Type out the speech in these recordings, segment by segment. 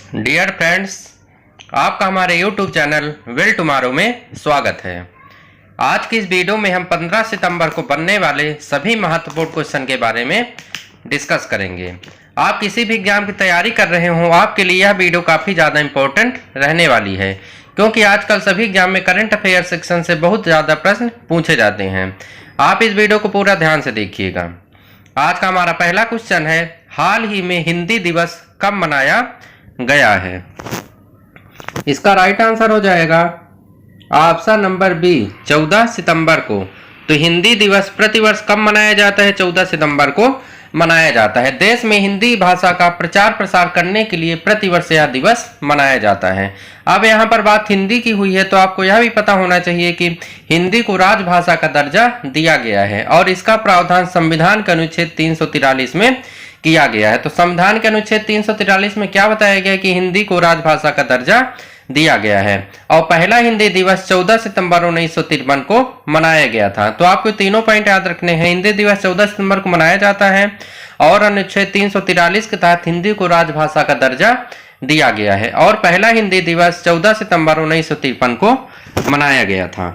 Dear friends, आपका हमारे YouTube channel will tomorrow में स्वागत है। आज की इस वीडियो में हम 15 सितंबर को बनने वाले सभी महत्वपूर्ण क्वेश्चन के बारे में डिस्कस करेंगे। आप किसी भी एग्जाम की तैयारी कर रहे हो, आपके लिए यह वीडियो काफ़ी ज़्यादा इम्पोर्टेंट रहने वाली है, क्योंकि आजकल सभी एग्जाम में करंट अफेयर सेक्शन से बहुत ज़्यादा प्रश्न पूछे जाते हैं। आप इस वीडियो को पूरा ध्यान से देखिएगा। आज का हमारा पहला क्वेश्चन है, हाल ही में हिंदी दिवस कब मनाया गया है? इसका राइट आंसर हो जाएगा ऑप्शन नंबर बी, 14 सितंबर को। तो हिंदी दिवस प्रतिवर्ष कब मनाया जाता है? 14 सितंबर को मनाया जाता है। देश में हिंदी भाषा का प्रचार प्रसार करने के लिए प्रतिवर्ष यह दिवस मनाया जाता है। अब यहाँ पर बात हिंदी की हुई है, तो आपको यह भी पता होना चाहिए कि हिंदी को राजभाषा का दर्जा दिया गया है और इसका प्रावधान संविधान के अनुच्छेद 343 में किया गया है। तो संविधान के अनुच्छेद 343 में क्या बताया गया है कि हिंदी को राजभाषा का दर्जा दिया गया है और पहला हिंदी दिवस 14 सितंबर 1953 को मनाया गया था। तो आपको तीनों पॉइंट याद रखने हैं। हिंदी दिवस 14 सितंबर को मनाया जाता है और अनुच्छेद 343 के तहत हिंदी को राजभाषा का दर्जा दिया गया है और पहला हिंदी दिवस 14 सितंबर 1953 को मनाया गया था।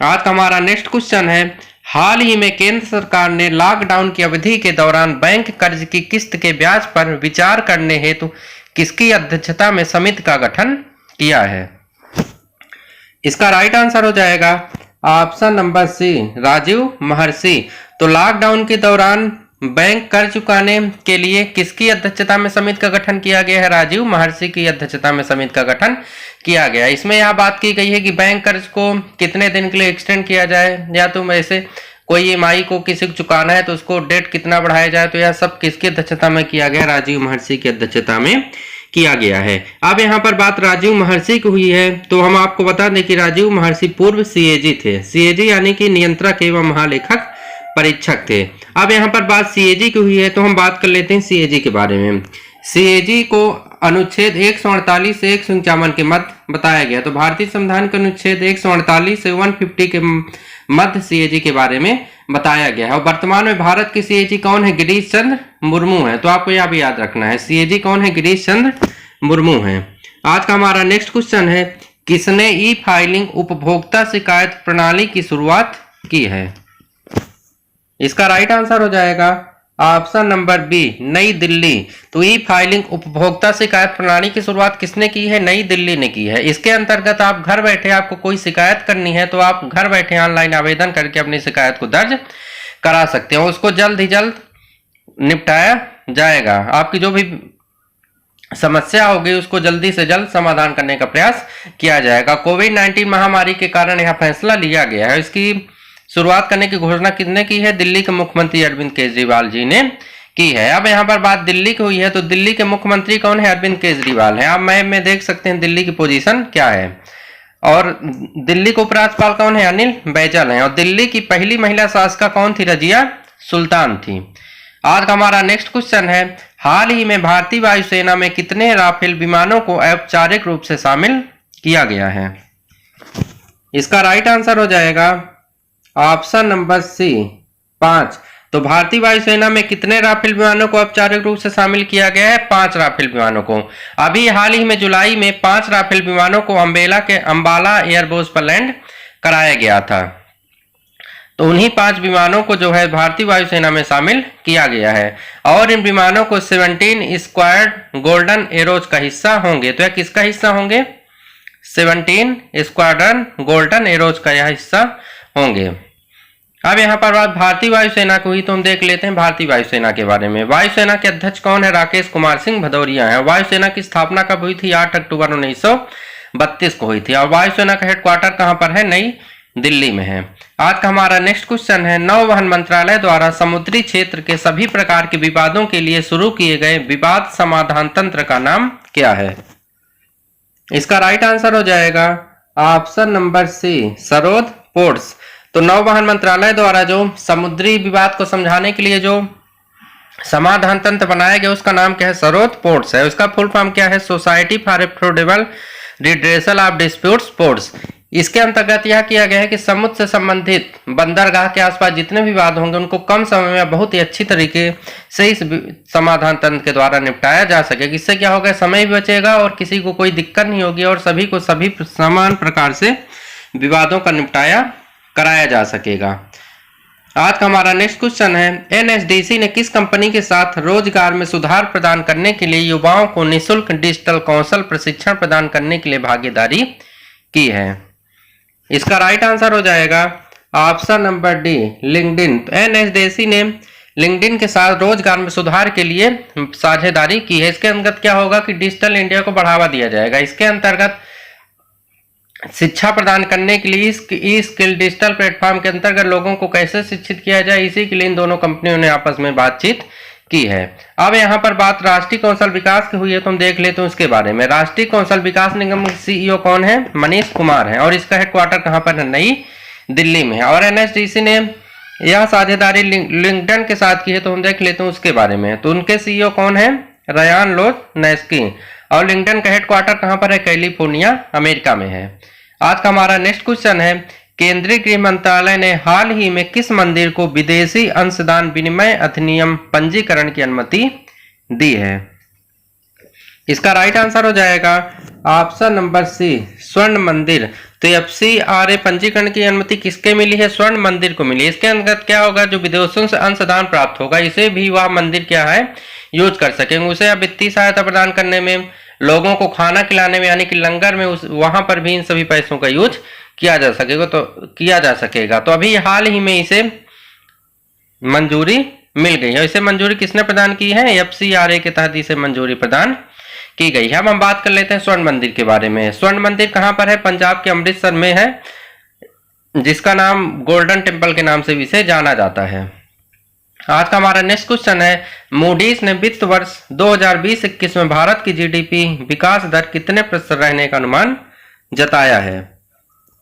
आज का हमारा नेक्स्ट क्वेश्चन है, हाल ही में केंद्र सरकार ने लॉकडाउन की अवधि के दौरान बैंक कर्ज की किस्त के ब्याज पर विचार करने हेतु किसकी अध्यक्षता में समिति का गठन किया है? इसका राइट आंसर हो जाएगा ऑप्शन नंबर सी, राजीव महर्षि। तो लॉकडाउन के दौरान बैंक कर्ज चुकाने के लिए किसकी अध्यक्षता में समिति का गठन किया गया है? राजीव महर्षि की अध्यक्षता में समिति का गठन किया गया। इसमें यह बात की गई है कि बैंक कर्ज को कितने दिन के लिए एक्सटेंड किया जाए, या तो ऐसे कोई ईएमआई को किसी को चुकाना है तो उसको डेट कितना बढ़ाया जाए। तो यह सब किसकी अध्यक्षता में किया गया? राजीव महर्षि की अध्यक्षता में किया गया है। अब यहाँ पर बात राजीव महर्षि की हुई है, तो हम आपको बता दें कि राजीव महर्षि पूर्व सीएजी थे। सीएजी यानी कि नियंत्रक एवं महालेखक परीक्षक थे। अब यहाँ पर बात सीएजी की हुई है, तो हम बात कर लेते हैं सीएजी के बारे में। सीएजी को अनुच्छेद 148 से 151 के मध्य बताया गया। तो भारतीय संविधान के अनुच्छेद 148 से 150 के मध्य सीएजी के बारे में बताया गया है। और वर्तमान में भारत की सीएजी कौन है? गिरीश चंद्र मुर्मू है। तो आपको यह भी याद रखना है, सीएजी कौन है? गिरीश चंद्र मुर्मू है। आज का हमारा नेक्स्ट क्वेश्चन है, किसने ई फाइलिंग उपभोक्ता शिकायत प्रणाली की शुरुआत की है? इसका राइट आंसर हो जाएगा ऑप्शन नंबर बी, नई दिल्ली। तो ई फाइलिंग उपभोक्ता शिकायत प्रणाली की शुरुआत किसने की है? नई दिल्ली ने की है। इसके अंतर्गत आप घर बैठे, आपको कोई शिकायत करनी है तो आप घर बैठे ऑनलाइन आवेदन करके अपनी शिकायत को दर्ज करा सकते हो। उसको जल्द ही जल्द निपटाया जाएगा। आपकी जो भी समस्या होगी उसको जल्दी से जल्द समाधान करने का प्रयास किया जाएगा। कोविड-19 महामारी के कारण यह फैसला लिया गया है। इसकी शुरुआत करने की घोषणा किसने की है? दिल्ली के मुख्यमंत्री अरविंद केजरीवाल जी ने की है। अब यहाँ पर बात दिल्ली की हुई है, तो दिल्ली के मुख्यमंत्री कौन है? अरविंद केजरीवाल है। आप मैप में देख सकते हैं दिल्ली की पोजीशन क्या है। और दिल्ली के उपराज्यपाल कौन है? अनिल बैजल है। और दिल्ली की पहली महिला शासिका कौन थी? रजिया सुल्तान थी। आज का हमारा नेक्स्ट क्वेश्चन है, हाल ही में भारतीय वायुसेना में कितने राफेल विमानों को औपचारिक रूप से शामिल किया गया है? इसका राइट आंसर हो जाएगा ऑप्शन नंबर सी, 5। तो भारतीय वायुसेना में कितने राफेल विमानों को औपचारिक रूप से शामिल किया गया है? 5 राफेल विमानों को। अभी हाल ही में जुलाई में 5 राफेल विमानों को अंबाला एयरबेस पर लैंड कराया गया था। तो उन्हीं 5 विमानों को जो है भारतीय वायुसेना में शामिल किया गया है और इन विमानों को 17 स्क्वाड्रन गोल्डन एरोज का हिस्सा होंगे। तो यह किसका हिस्सा होंगे? 17 स्क्वाड्रन गोल्डन एरोज का यह हिस्सा होंगे। अब यहाँ पर बात भारतीय वायुसेना को हुई, तो हम देख लेते हैं भारतीय वायुसेना के बारे में। वायुसेना के अध्यक्ष कौन है? राकेश कुमार सिंह भदौरिया है। वायुसेना की स्थापना कब हुई थी? 8 अक्टूबर 1932 को हुई थी। और वायुसेना का हेडक्वार्टर कहाँ पर है? नई दिल्ली में है। आज का हमारा नेक्स्ट क्वेश्चन है, नौवहन मंत्रालय द्वारा समुद्री क्षेत्र के सभी प्रकार के विवादों के लिए शुरू किए गए विवाद समाधान तंत्र का नाम क्या है? इसका राइट आंसर हो जाएगा ऑप्शन नंबर सी, सरोद पोर्ट्स। तो नौवहन मंत्रालय द्वारा जो समुद्री विवाद को समझाने के लिए जो समाधान तंत्र बनाया गया उसका नाम क्या है? सरोद पोर्ट्स है। उसका फुल फॉर्म क्या है? Society for affordable redressal of disputes ports. इसके अंतर्गत यह किया गया है कि समुद्र से संबंधित बंदरगाह के आसपास जितने विवाद होंगे उनको कम समय में बहुत ही अच्छी तरीके से इस समाधान तंत्र के द्वारा निपटाया जा सके। इससे क्या होगा, समय भी बचेगा और किसी को कोई दिक्कत नहीं होगी और सभी को सभी समान प्रकार से विवादों का निपटाया कराया जा सकेगा। आज का हमारा नेक्स्ट क्वेश्चन है, एनएसडीसी ने किस कंपनी के साथ रोजगार में सुधार प्रदान करने के लिए युवाओं को निःशुल्क डिजिटल कौशल प्रशिक्षण प्रदान करने के लिए भागीदारी की है? इसका राइट आंसर हो जाएगा option number D, LinkedIn. NSDC ने लिंक्डइन के साथ रोजगार में सुधार के लिए साझेदारी की है। इसके अंतर्गत क्या होगा कि डिजिटल इंडिया को बढ़ावा दिया जाएगा। इसके अंतर्गत शिक्षा प्रदान करने के लिए ई स्किल डिजिटल प्लेटफॉर्म के अंतर्गत लोगों को कैसे शिक्षित किया जाए, इसी के लिए इन दोनों कंपनियों ने आपस में बातचीत की है। अब यहाँ पर बात राष्ट्रीय कौशल विकास की हुई है तो हम देख लेते हैं उसके बारे में। राष्ट्रीय कौशल विकास निगम के सीईओ कौन है? मनीष कुमार है और इसका हेडक्वार्टर कहाँ पर है? नई दिल्ली में है। और एनएसडीसी ने यह साझेदारी लिंक्डइन के साथ की है तो हम देख लेते हैं उसके बारे में। तो उनके सीईओ कौन है? रायन लोजनेस्की। और लिंक्डइन का हेडक्वार्टर कहाँ पर है? कैलिफोर्निया, अमेरिका में है। आज का हमारा नेक्स्ट क्वेश्चन है, केंद्रीय गृह मंत्रालय ने हाल ही में किस मंदिर को विदेशी अंशदान विनिमय अधिनियम पंजीकरण की अनुमति दी है? इसका राइट आंसर हो जाएगा ऑप्शन नंबर सी, स्वर्ण मंदिर। तो एफसीआरए पंजीकरण की अनुमति किसके मिली है? स्वर्ण मंदिर को मिली। इसके अंतर्गत क्या होगा, जो विदेशों से अंशदान प्राप्त होगा इसे भी वह मंदिर क्या है यूज कर सकेंगे। उसे वित्तीय सहायता प्रदान करने में, लोगों को खाना खिलाने में यानी कि लंगर में वहां पर भी इन सभी पैसों का यूज किया जा सकेगा। तो अभी हाल ही में इसे मंजूरी मिल गई है। इसे मंजूरी किसने प्रदान की है? एफसीआरए के तहत इसे मंजूरी प्रदान की गई है। अब हम बात कर लेते हैं स्वर्ण मंदिर के बारे में। स्वर्ण मंदिर कहां पर है? पंजाब के अमृतसर में है, जिसका नाम गोल्डन टेम्पल के नाम से भी इसे जाना जाता है। आज का हमारा नेक्स्ट क्वेश्चन है, मूडीज ने वित्त वर्ष 2020-21 में भारत की जीडीपी विकास दर कितने प्रतिशत रहने का अनुमान जताया है?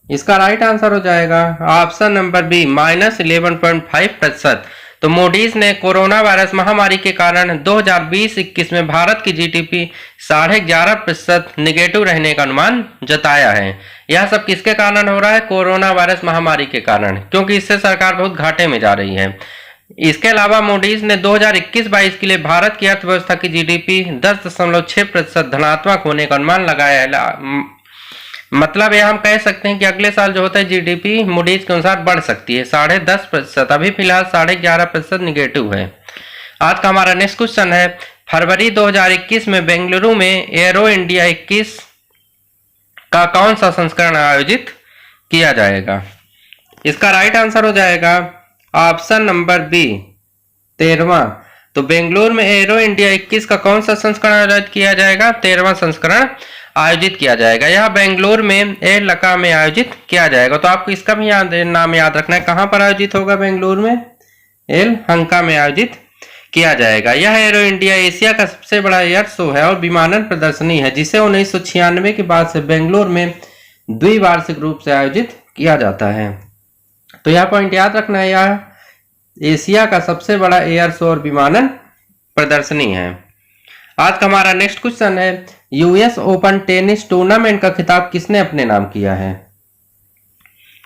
इसका राइट आंसर हो जाएगा ऑप्शन नंबर बी, -11.5%। तो मूडीज ने कोरोना वायरस महामारी के कारण 2020-21 में भारत की जीडीपी 11.5% निगेटिव रहने का अनुमान जताया है। यह सब किसके कारण हो रहा है? कोरोना वायरस महामारी के कारण, क्योंकि इससे सरकार बहुत घाटे में जा रही है। इसके अलावा मूडीज ने 2021-22 के लिए भारत की अर्थव्यवस्था की जीडीपी 10.6% धनात्मक होने का अनुमान लगाया है। मतलब यह हम कह सकते हैं कि अगले साल जो होता है जीडीपी मूडीज के अनुसार बढ़ सकती है 10.5%। अभी फिलहाल 11.5% निगेटिव है। आज का हमारा नेक्स्ट क्वेश्चन है, फरवरी 2021 में बेंगलुरु में एरो इंडिया 21 का कौन सा संस्करण आयोजित किया जाएगा? इसका राइट आंसर हो जाएगा ऑप्शन नंबर बी, 13वां। तो बेंगलुरु में एरो इंडिया 21 का कौन सा संस्करण आयोजित किया जाएगा? 13वां संस्करण आयोजित किया जाएगा। यह बेंगलुरु में एलका में आयोजित किया जाएगा। तो आपको इसका भी नाम याद रखना है, कहां पर आयोजित होगा? बेंगलुरु में एलहंका में आयोजित किया जाएगा। यह एरो इंडिया एशिया का सबसे बड़ा एयर शो है और विमानन प्रदर्शनी है, जिसे 1996 के बाद से बेंगलुरु में द्विवार्षिक रूप से आयोजित किया जाता है। तो यह पॉइंट याद रखना है, यह एशिया का सबसे बड़ा एयर शो और विमानन प्रदर्शनी है। आज का हमारा नेक्स्ट क्वेश्चन है, यूएस ओपन टेनिस टूर्नामेंट का खिताब किसने अपने नाम किया है?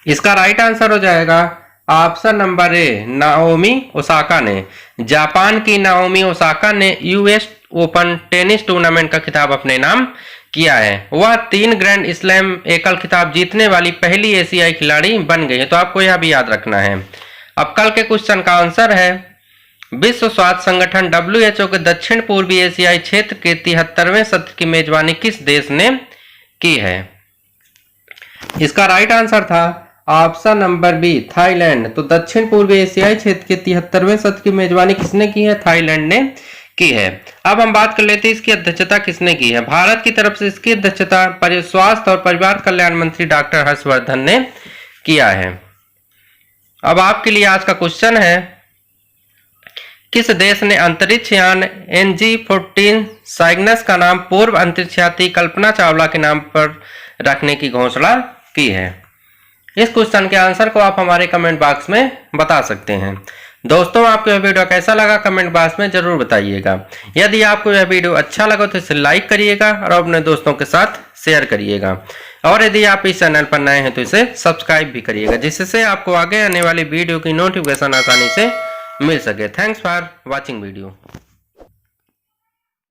इसका राइट आंसर हो जाएगा option number A, Naomi Osaka ने। जापान की नाओमी ओसाका ने यूएस ओपन टेनिस टूर्नामेंट का खिताब अपने नाम किया है। वह 3 ग्रैंड स्लैम एकल खिताब जीतने वाली पहली एशियाई खिलाड़ी बन गई है। तो आपको यह भी याद रखना है। अब कल के क्वेश्चन का आंसर है, विश्व स्वास्थ्य संगठन WHO के दक्षिण पूर्वी एशियाई क्षेत्र के 73वें सत्र की मेजबानी किस देश ने की है? इसका राइट आंसर था ऑप्शन नंबर बी, थाईलैंड। तो दक्षिण पूर्वी एशियाई क्षेत्र के 73वें सत्र की मेजबानी किसने की है? थाईलैंड ने की है। अब हम बात कर लेते हैं इसकी अध्यक्षता किसने की है। भारत की तरफ से इसकी अध्यक्षता स्वास्थ्य और परिवार कल्याण मंत्री डॉक्टर हर्षवर्धन ने किया है। अब आपके लिए आज का क्वेश्चन है, किस देश ने अंतरिक्ष यान NG-14 साइग्नस का नाम पूर्व अंतरिक्ष यात्री कल्पना चावला के नाम पर रखने की घोषणा की है? इस क्वेश्चन के आंसर को आप हमारे कमेंट बॉक्स में बता सकते हैं। दोस्तों, आपको यह वीडियो कैसा लगा कमेंट बॉक्स में जरूर बताइएगा। यदि आपको यह वीडियो अच्छा लगा तो इसे लाइक करिएगा और अपने दोस्तों के साथ शेयर करिएगा। और यदि आप इस चैनल पर नए हैं तो इसे सब्सक्राइब भी करिएगा, जिससे आपको आगे आने वाली वीडियो की नोटिफिकेशन आसानी से मिल सके। Thanks for watching video.